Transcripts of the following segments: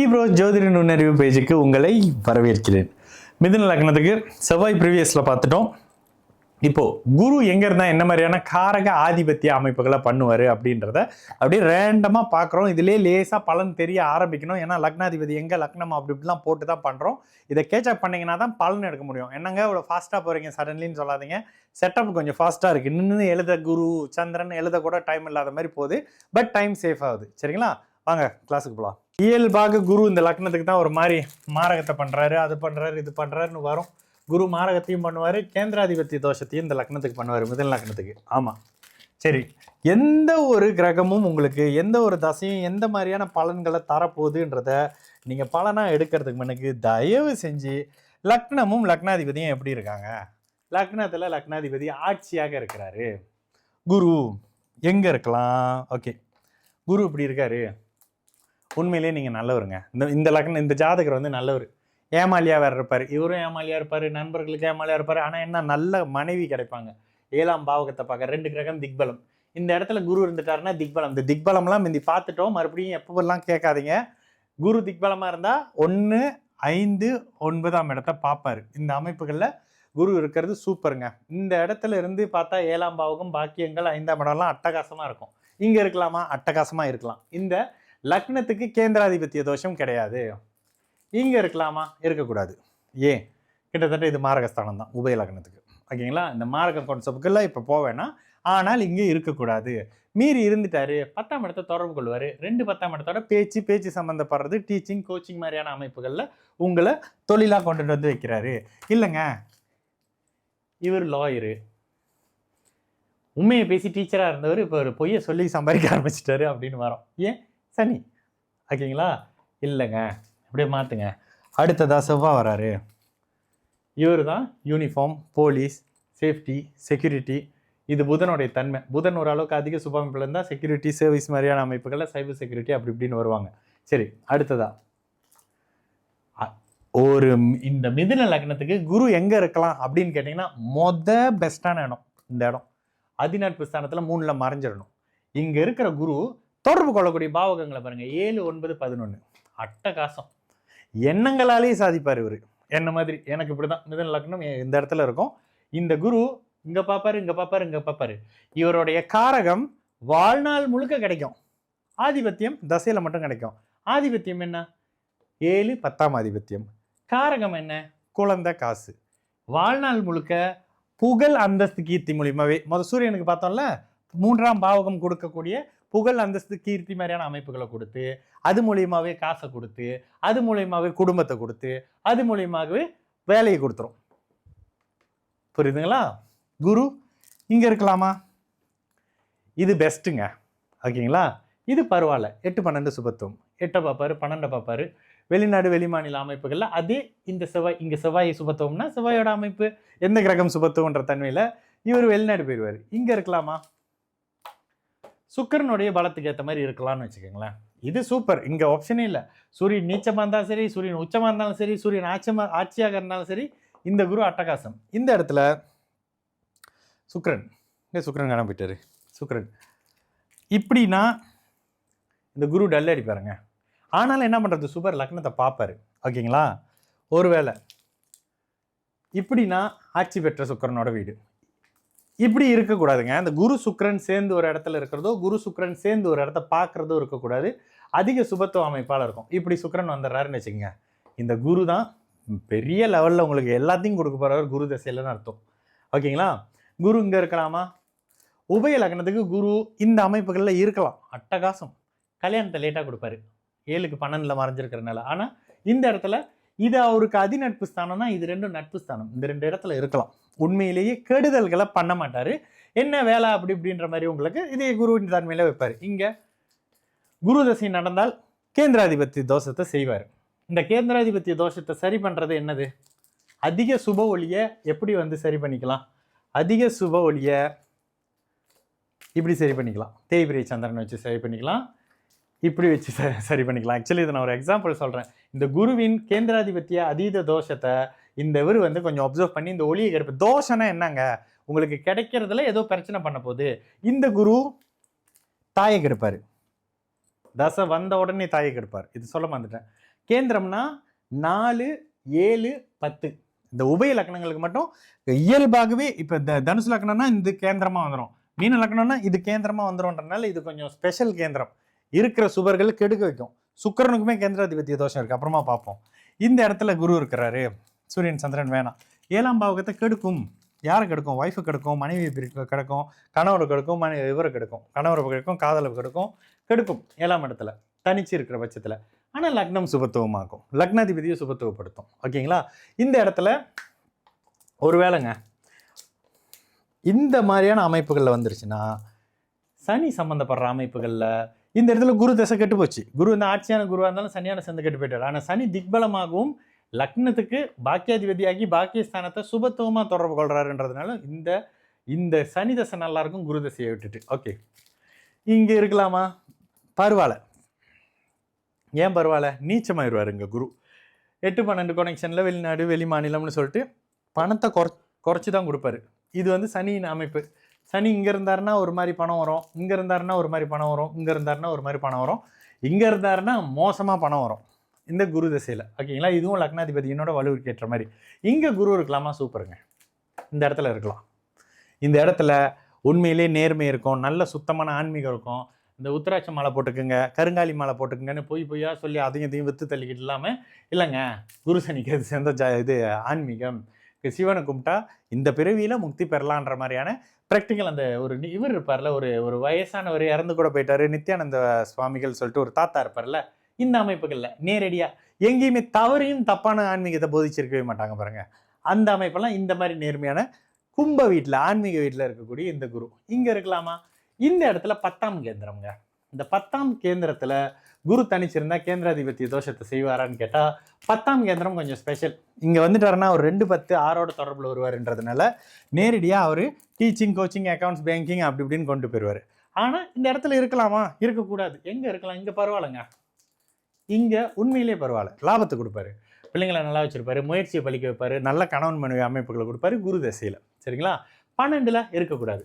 Bro ஜோதிட நுண்ணறிவு பேஜுக்கு உங்களை வரவேற்கிறேன். மிதுன லக்னத்துக்கு செவ்வாய் ப்ரீவியஸில் பார்த்துட்டோம். இப்போது குரு எங்கே இருந்தால் என்ன மாதிரியான காரக ஆதிபத்திய அமைப்புகளை பண்ணுவார் அப்படின்றத அப்படியே ரேண்டமாக பார்க்குறோம். இதிலே லேசாக பலன் தெரிய ஆரம்பிக்கணும். ஏன்னா லக்னாதிபதி எங்கே லக்னம் அப்படி இப்படிலாம் போட்டு தான் பண்ணுறோம். இதை கேட்சப் பண்ணிங்கன்னா தான் பலன் எடுக்க முடியும். என்னங்க இவ்வளோ ஃபாஸ்ட்டாக போகிறீங்க சடன்லின்னு சொல்லாதீங்க. செட்டப் கொஞ்சம் ஃபாஸ்ட்டாக இருக்குது. இன்னும் எழுத குரு சந்திரன் எழுத கூட டைம் இல்லாத மாதிரி போகுது. பட் டைம் சேஃப் ஆகுது. சரிங்களா, வாங்க கிளாஸுக்கு போகலாம். இயல்பாக குரு இந்த லக்னத்துக்கு தான் ஒரு மாதிரி மாரகத்தை பண்ணுறாரு, அது பண்ணுறாரு, இது பண்ணுறாருன்னு வரும். குரு மாரகத்தையும் பண்ணுவார், கேந்திராதிபத்திய தோஷத்தையும் இந்த லக்னத்துக்கு பண்ணுவார், மிதுன லக்னத்துக்கு. ஆமாம், சரி. எந்த ஒரு கிரகமும் உங்களுக்கு எந்த ஒரு தசையும் எந்த மாதிரியான பலன்களை தரப்போகுதுன்றத நீங்கள் பலனாக எடுக்கிறதுக்கு முன்னுக்கு தயவு செஞ்சு லக்னமும் லக்னாதிபதியும் எப்படி இருக்காங்க, லக்னத்தில் லக்னாதிபதி ஆட்சியாக இருக்கிறாரு, குரு எங்கே இருக்கலாம், ஓகே குரு இப்படி இருக்காரு, உண்மையிலேயே நீங்கள் நல்லவருங்க. இந்த லக்னம் இந்த ஜாதகர் வந்து நல்லவர். ஏமாலியாக வேறு இருப்பார், இவரும் ஏமாலியாக இருப்பார், நண்பர்களுக்கு ஏமாலியாக இருப்பார். ஆனால் என்ன, நல்ல மனைவி கிடைப்பாங்க. 7ஆம் பாவகத்தை பார்க்க 2 கிரகம் திக்பலம். இந்த இடத்துல குரு இருந்துட்டாருன்னா திக்பலம். இந்த திக்பலம்லாம் முந்தி பார்த்துட்டோம். மறுபடியும் எப்போல்லாம் கேட்காதீங்க. குரு திக்பலமாக இருந்தால் 1, 5, 9ஆம் இடத்த பார்ப்பார். இந்த அமைப்புகளில் குரு இருக்கிறது சூப்பருங்க. இந்த இடத்துல இருந்து பார்த்தா 7ஆம் பாவகம் பாக்கியங்கள் 5ஆம் இடம்லாம் அட்டகாசமாக இருக்கும். இங்கே இருக்கலாமா, அட்டகாசமாக இருக்கலாம். இந்த லக்னத்துக்கு கேந்திராதிபத்திய தோஷம் கிடையாது. இங்கே இருக்கலாமா, இருக்கக்கூடாது. ஏன், கிட்டத்தட்ட இது மாரகஸ்தானம் தான் உபய லக்னத்துக்கு. ஓகேங்களா, இந்த மாரக கான்செப்டுக்குள்ள இப்போ போவேன்னா, ஆனால் இங்கே இருக்கக்கூடாது. மீறி இருந்துட்டாரு 10ஆம் இடத்தை தொடர்பு கொள்வார். 2 10ஆம் இடத்தோட பேச்சு சம்மந்தப்படுறது, டீச்சிங் கோச்சிங் மாதிரியான அமைப்புகளில் உங்களை தொழிலாக கொண்டுட்டு வந்து வைக்கிறாரு. இல்லைங்க, இவர் லாயரு, உண்மையை பேசி டீச்சராக இருந்தவர் இப்போ ஒரு பொய்யை சொல்லி சம்பாதிக்க ஆரம்பிச்சிட்டாரு அப்படின்னு வரோம். ஏன், சனி. ஓகேங்களா, இல்லைங்க அப்படியே மாற்றுங்க. அடுத்ததாக செவ்வாய் வராரு. இவர் தான் யூனிஃபார்ம், போலீஸ், சேஃப்டி, செக்யூரிட்டி. இது புதனுடைய தன்மை. புதன் ஓரளவுக்கு அதிக சுபமைப்பில் இருந்தால் செக்யூரிட்டி சர்வீஸ் மாதிரியான அமைப்புகளில் சைபர் செக்யூரிட்டி அப்படி இப்படின்னு வருவாங்க. சரி, அடுத்ததா ஒரு இந்த மிதுன லக்னத்துக்கு குரு எங்கே இருக்கலாம் அப்படின்னு கேட்டிங்கன்னா, பெஸ்ட்டான இடம் இந்த இடம். அதிநட்பு ஸ்தானத்தில் 3ல் மறைஞ்சிடணும். இங்கே இருக்கிற குரு தொடர்பு கொள்ளக்கூடிய பாவகங்களை பாருங்கள், 7, 9, 11. அட்டகாசம். எண்ணங்களாலேயே சாதிப்பார் இவர். என்ன மாதிரி எனக்கு இப்படி தான் மிதுன லக்னம் இந்த இடத்துல இருக்கும். இந்த குரு இங்கே பார்ப்பாரு, இங்கே பார்ப்பாரு, இங்கே பார்ப்பாரு. இவருடைய காரகம் வாழ்நாள் முழுக்க கிடைக்கும். ஆதிபத்தியம் தசையில் மட்டும் கிடைக்கும். ஆதிபத்தியம் என்ன, 7, 10ஆம் ஆதிபத்தியம். காரகம் என்ன, குழந்தை, காசு. வாழ்நாள் முழுக்க புகழ், அந்தஸ்து, கீர்த்தி மூலியமாவே. சூரியனுக்கு பார்த்தோம்ல, 3ஆம் பாவகம் கொடுக்கக்கூடிய புகழ், அந்தஸ்து, கீர்த்தி மாதிரியான அமைப்புகளை கொடுத்து, அது மூலியமாகவே காசை கொடுத்து, அது மூலியமாகவே குடும்பத்தை கொடுத்து, அது மூலியமாகவே வேலையை கொடுத்துரும். புரியுதுங்களா? குரு இங்கே இருக்கலாமா, இது பெஸ்ட்டுங்க. ஓகேங்களா, இது பரவாயில்ல. 8, 12 சுபத்துவம். 8 பார்ப்பாரு, 12 பார்ப்பாரு. வெளிநாடு வெளிமாநில அமைப்புகளில் அதே இந்த செவ்வாய், இங்கே செவ்வாய் சுபத்துவம்னா செவ்வாயோட அமைப்பு எந்த கிரகம் சுபத்துவன்ற தன்மையில் இவர் வெளிநாடு போயிடுவார். இங்கே இருக்கலாமா, சுக்கரனுடைய பலத்துக்கு ஏற்ற மாதிரி இருக்கலாம்னு வச்சுக்கோங்களேன். இது சூப்பர். இங்கே ஆப்ஷனே இல்லை. சூரியன் நீச்சமாக இருந்தாலும் சரி, சூரியன் உச்சமாக இருந்தாலும் சரி, சூரியன் ஆட்சியாக இருந்தாலும் சரி, இந்த குரு அட்டகாசம். இந்த இடத்துல சுக்கரன், சுக்கரன் காண போயிட்டாரு. சுக்கரன் இப்படின்னா இந்த குரு டல் அடிப்பாருங்க. ஆனாலும் என்ன பண்ணுறது, சூப்பர் லக்னத்தை பார்ப்பாரு. ஓகேங்களா, ஒருவேளை இப்படின்னா ஆட்சி பெற்ற சுக்கரனோட வீடு. இப்படி இருக்கக்கூடாதுங்க. அந்த குரு சுக்கரன் சேர்ந்து ஒரு இடத்துல இருக்கிறதோ, குரு சுக்கரன் சேர்ந்து ஒரு இடத்த பார்க்குறதோ இருக்கக்கூடாது. அதிக சுபத்துவ அமைப்பால் இருக்கும். இப்படி சுக்கரன் வந்துடுறாருன்னு வச்சுக்கோங்க, இந்த குரு தான் பெரிய லெவலில் உங்களுக்கு எல்லாத்தையும் கொடுக்க போகிறவர் குரு தசையிலன்னு அர்த்தம். ஓகேங்களா, குரு இங்கே இருக்கலாமா, உபய லக்னத்துக்கு குரு இந்த அமைப்புகளில் இருக்கலாம். அட்டகாசம். கல்யாணத்தை லேட்டாக கொடுப்பாரு, 7க்கு 12ல் மறைஞ்சிருக்கிறனால. ஆனால் இந்த இடத்துல இது அவருக்கு அதிநட்பு ஸ்தானம்னா, இது 2 நட்பு ஸ்தானம். இந்த 2 இடத்துல இருக்கலாம். உண்மையிலேயே கெடுதல்களை பண்ண மாட்டார். என்ன வேலை அப்படி இப்படின்ற மாதிரி உங்களுக்கு இதே குருவின் தன்மையில வைப்பார். இங்கே குரு தசை நடந்தால் கேந்திராதிபத்திய தோஷத்தை செய்வார். இந்த கேந்திராதிபத்திய தோஷத்தை சரி பண்ணுறது என்னது, அதிக சுப ஒளியை எப்படி வந்து சரி பண்ணிக்கலாம், அதிக சுப ஒளியை இப்படி சரி பண்ணிக்கலாம். தேய்பிரை சந்திரனை வச்சு சரி பண்ணிக்கலாம், இப்படி வச்சு சரி பண்ணிக்கலாம். ஆக்சுவலி இதை நான் ஒரு எக்ஸாம்பிள் சொல்கிறேன். இந்த குருவின் கேந்திராதிபத்திய அதீத தோஷத்தை இந்த இவர் வந்து கொஞ்சம் அப்சர்வ் பண்ணி இந்த ஒளியை கெடுப்பு. தோஷம்னா என்னங்க, உங்களுக்கு கிடைக்கிறதுல ஏதோ பிரச்சனை பண்ண போகுது. இந்த குரு தாயை கெடுப்பார். தசை வந்த உடனே தாயை கெடுப்பார். இது சொல்ல மாட்டேன். கேந்திரம்னா 4, 7, 10 இந்த உபய லக்னங்களுக்கு மட்டும் இயல்பாகவே இப்போ தனுசு லக்னம்னா இது கேந்திரமா வந்துடும், மீன லக்னம்னா இது கேந்திரமா வந்துடும்ன்றனால இது கொஞ்சம் ஸ்பெஷல் கேந்திரம். இருக்கிற சுபர்கள் கெடுக்க வைக்கும். சுக்கிரனுக்குமே கேந்திராதிபத்திய தோஷம் இருக்கு, அப்புறமா பார்ப்போம். இந்த இடத்துல குரு இருக்கிறாரு, சூரியன் சந்திரன் வேணாம். 7ஆம் பாவகத்தை கெடுக்கும். யாரை கெடுக்கும்? ஒய்ஃபு கெடுக்கும், மனைவி கெடுக்கும், கணவரை கெடுக்கும், இவரை கெடுக்கும், கணவரை கெடுக்கும், காதலை கெடுக்கும், கெடுக்கும் 7ஆம் இடத்துல தனிச்சு இருக்கிற பட்சத்தில். ஆனால் லக்னம் சுபத்துவமாகும், லக்னாதிபதியை சுபத்துவப்படுத்தும். ஓகேங்களா? இந்த இடத்துல ஒரு வேளைங்க இந்த மாதிரியான அமைப்புகளில் வந்துருச்சுன்னா, சனி சம்மந்தப்படுற அமைப்புகளில் இந்த இடத்துல குரு தசை கெட்டு போச்சு. குரு இந்த ஆட்சியான குருவாக இருந்தாலும் சனியான சேர்ந்து கெட்டு போயிட்டார். ஆனால் சனி திக்பலமாகவும் லக்னத்துக்கு பாக்கியாதிபதியாகி பாக்கியஸ்தானத்தை சுபத்துவமாக தொடர்பு கொள்றாருன்றதுனால இந்த இந்த சனி தசை நல்லா இருக்கும் குரு தசையை விட்டுட்டு. ஓகே, இங்கே இருக்கலாமா? பரவாயில்ல. ஏன் பரவாயில்ல? நீச்சமாயிடுவார் இங்கே குரு. 8-12 கனெக்ஷனில் வெளிநாடு வெளி மாநிலம்னு சொல்லிட்டு பணத்தை குறைச்சி தான் கொடுப்பாரு. இது வந்து சனியின் அமைப்பு. சனி இங்கே இருந்தாருன்னா ஒரு மாதிரி பணம் வரும், இங்கே இருந்தாருன்னா ஒரு மாதிரி பணம் வரும், இங்கே இருந்தாருன்னா ஒரு மாதிரி பணம் வரும், இங்கே இருந்தாருன்னா மோசமாக பணம் வரும் இந்த குரு திசையில். ஓகேங்களா? இதுவும் லக்னாதிபதியினோட வலுவிற்கு ஏற்ற மாதிரி. இங்கே குரு இருக்கலாமா? சூப்பருங்க. இந்த இடத்துல இருக்கலாம். இந்த இடத்துல உண்மையிலே நேர்மை இருக்கும், நல்ல சுத்தமான ஆன்மீகம் இருக்கும். இந்த உத்திராட்ச மாலை போட்டுக்குங்க, கருங்காலி மாலை போட்டுக்குங்கன்னு பொய்யா சொல்லி அதையும் விற்று தள்ளிக்கிட்டு இல்லாமல், இல்லைங்க குரு சனிக்கு அது சேர்ந்த இது ஆன்மீகம், சிவனை கும்பிட்டா இந்த பிறவியில் முக்தி பெறலான்ற மாதிரியான ப்ராக்டிக்கல். அந்த ஒரு இவர் இருப்பார்ல, ஒரு வயசானவர் இறந்து கூட போயிட்டாரு, நித்யானந்த சுவாமிகள் சொல்லிட்டு ஒரு தாத்தா இருப்பார்ல, இந்த அமைப்புகளில் நேரடியாக எங்கேயுமே தவறையும் தப்பான ஆன்மீகத்தை போதிச்சிருக்கவே மாட்டாங்க பாருங்க. அந்த அமைப்பெல்லாம் இந்த மாதிரி நேர்மையான கும்ப வீட்டில் ஆன்மீக வீட்டில் இருக்கக்கூடிய இந்த குரு இங்கே இருக்கலாமா? இந்த இடத்துல 10ஆம் கேந்திரம்ங்க. இந்த 10ஆம் கேந்திரத்தில் குரு தனிச்சிருந்தா கேந்திராதிபத்திய தோஷத்தை செய்வாரான்னு கேட்டால் 10ஆம் கேந்திரம் கொஞ்சம் ஸ்பெஷல். இங்கே வந்துட்டாருன்னா ஒரு 2-10 6ஓட தொடர்பில் வருவாருன்றதுனால நேரடியாக அவர் டீச்சிங், கோச்சிங், அக்கௌண்ட்ஸ், பேங்கிங் அப்படி இப்படின்னு கொண்டு போயிடுவார். ஆனால் இந்த இடத்துல இருக்கலாமா? இருக்கக்கூடாது. எங்கே இருக்கலாம்? இங்கே பரவாயில்லைங்க. இங்கே உண்மையிலே பரவாயில்ல, லாபத்தை கொடுப்பாரு, பிள்ளைங்களை நல்லா வச்சுருப்பாரு, முயற்சியை பழிக்க வைப்பார், நல்ல கணவன் மனைவி அமைப்புகளை கொடுப்பாரு குரு தசையில். சரிங்களா? 12ல் இருக்கக்கூடாது.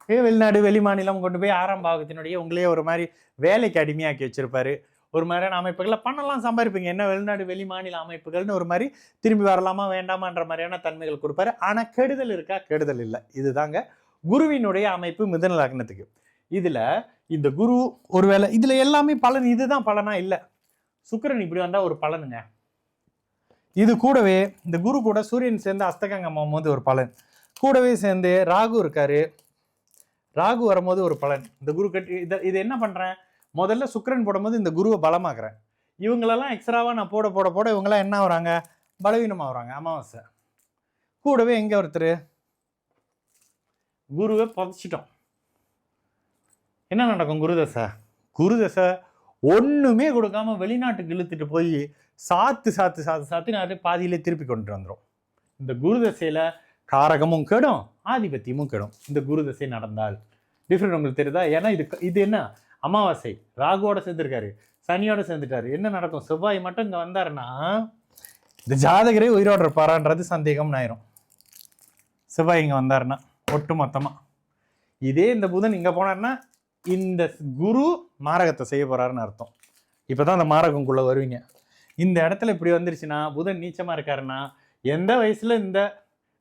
வெளிநாடு வெளி மாநிலம் கொண்டு போய் 6ஆம் பாவகத்தினுடைய உங்களையே ஒரு மாதிரி வேலைக்கு அடிமையாக்கி வச்சிருப்பாரு. ஒரு மாதிரியான அமைப்புகளை பண்ணலாம், சம்பாதிப்பீங்க. என்ன வெளிநாடு வெளி மாநில அமைப்புகள்னு ஒரு மாதிரி திரும்பி வரலாமா வேண்டாமான்ற மாதிரியான தன்மைகள் கொடுப்பாரு. ஆனால் கெடுதல் இருக்கா? கெடுதல் இல்லை. இதுதாங்க குருவினுடைய அமைப்பு மிதுன லக்னத்துக்கு. இதில் இந்த குரு ஒருவேளை இதில் எல்லாமே பலன் இதுதான் பலனா? இல்லை. சுக்கிரன் இப்படி வந்தால் ஒரு பலனுங்க. இது கூடவே இந்த குரு கூட சூரியன் சேர்ந்து அஸ்தகங்கம் போகும்போது ஒரு பலன், கூடவே சேர்ந்து ராகு இருக்காரு, ராகு வரும்போது ஒரு பலன். இந்த குரு கட்டி இது என்ன பண்ணுறேன்? முதல்ல சுக்கிரன் போடும்போது இந்த குருவை பலமாக்குறேன். இவங்களெல்லாம் எக்ஸ்ட்ராவாக நான் போட போட போட இவங்கெல்லாம் என்ன ஆகுறாங்க? பலவீனமாக வராங்க. அமாவாசை கூடவே எங்கே ஒருத்தர் குருவை புதைச்சிட்டோம். என்ன நடக்கும்? குருதசை ஒன்றுமே கொடுக்காம வெளிநாட்டுக்கு இழுத்துட்டு போய் சாத்து நிறைய பாதியிலே திருப்பி கொண்டு வந்துடும். இந்த குருதசையில் காரகமும் கெடும், ஆதிபத்தியமும் கெடும். இந்த குருதசை நடந்தால் டிஃப்ரெண்ட் உங்களுக்கு தெரியுதா? ஏன்னா இது என்ன? அமாவாசை ராகுவோட சேர்ந்துருக்காரு, சனியோட சேர்ந்துட்டாரு. என்ன நடக்கும்? செவ்வாய் மட்டும் இங்கே வந்தாருன்னா இந்த ஜாதகரே உயிரோடு இருப்பாரான்றது சந்தேகம்னு ஆயிரும். செவ்வாய் இங்கே வந்தாருன்னா ஒட்டு மொத்தமாக. இதே இந்த புதன் இங்கே போனார்னா இந்த குரு மாரகத்தை செய்ய போறாருன்னு அர்த்தம். இப்போதான் அந்த மாரகங்குள்ளே வருவீங்க. இந்த இடத்துல இப்படி வந்துருச்சுன்னா, புதன் நீச்சமாக இருக்காருன்னா எந்த வயசுல இந்த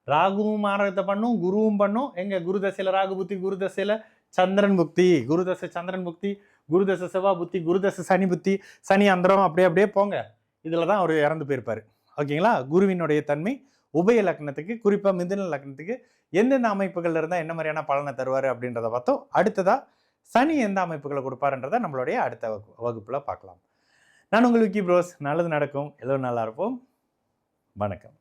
ராகுவும் மாரகத்தை பண்ணும், குருவும் பண்ணும். எங்க குரு தசையில் ராகு புத்தி, குரு தசையில் சந்திரன் புக்தி, குரு தசை சந்திரன் புக்தி, குரு தசை செவ்வா புத்தி, குரு தசை சனி புத்தி, சனி அந்தரம் அப்படியே போங்க. இதில் தான் அவர் இறந்து போயிருப்பாரு. ஓகேங்களா? குருவினுடைய தன்மை உபய லக்னத்துக்கு, குறிப்பாக மிதுன லக்னத்துக்கு எந்தெந்த அமைப்புகள் இருந்தால் என்ன மாதிரியான பலனை தருவார் அப்படின்றத பார்த்தோம். அடுத்ததாக சனி எந்த அமைப்புகளை கொடுப்பாருன்றதை நம்மளுடைய அடுத்த வகுப்பில் பார்க்கலாம். நான் உங்கள் விக்கி ப்ரோஸ். நல்லது நடக்கும், எல்லோரும் நல்லா இருப்போம். வணக்கம்.